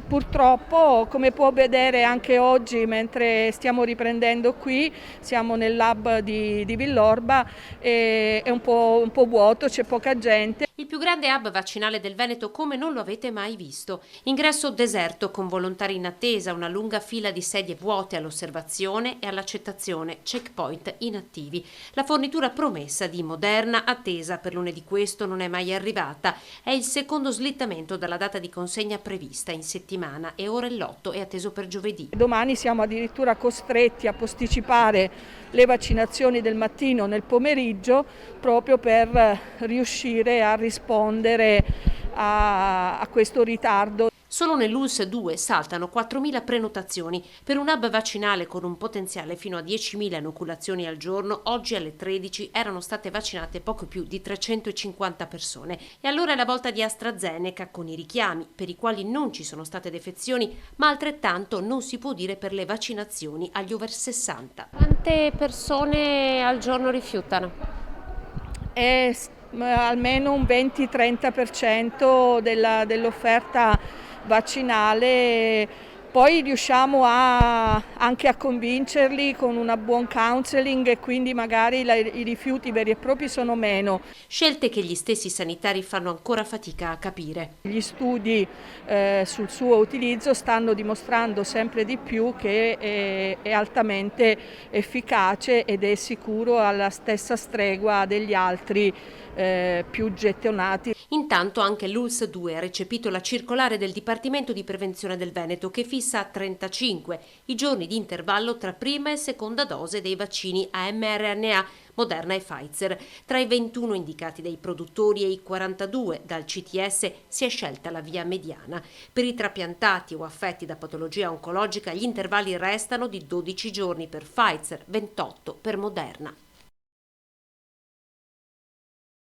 Purtroppo, come può vedere anche oggi mentre stiamo riprendendo qui, siamo nel lab di Villorba, è un po' vuoto, c'è poca gente. Il più grande hub vaccinale del Veneto come non lo avete mai visto. Ingresso deserto con volontari in attesa, una lunga fila di sedie vuote all'osservazione e all'accettazione, checkpoint inattivi. La fornitura promessa di Moderna, attesa per lunedì questo, non è mai arrivata. È il secondo slittamento dalla data di consegna prevista in settimana e ora il lotto è atteso per giovedì. Domani siamo addirittura costretti a posticipare le vaccinazioni del mattino nel pomeriggio proprio per riuscire a rispondere a questo ritardo. Solo nell'ULSS 2 saltano 4.000 prenotazioni. Per un hub vaccinale con un potenziale fino a 10.000 inoculazioni al giorno, oggi alle 13 erano state vaccinate poco più di 350 persone. E allora è la volta di AstraZeneca con i richiami, per i quali non ci sono state defezioni, ma altrettanto non si può dire per le vaccinazioni agli over 60. Quante persone al giorno rifiutano? È almeno un 20-30% dell'offerta vaccinale, poi riusciamo anche a convincerli con una buon counseling e quindi magari i rifiuti veri e propri sono meno. Scelte che gli stessi sanitari fanno ancora fatica a capire. Gli studi sul suo utilizzo stanno dimostrando sempre di più che è altamente efficace ed è sicuro alla stessa stregua degli altri più gettonati. Intanto anche l'ULSS 2 ha recepito la circolare del Dipartimento di Prevenzione del Veneto che fissa a 35 i giorni di intervallo tra prima e seconda dose dei vaccini a mRNA Moderna e Pfizer. Tra i 21 indicati dai produttori e i 42 dal CTS si è scelta la via mediana. Per i trapiantati o affetti da patologia oncologica gli intervalli restano di 12 giorni per Pfizer, 28 per Moderna.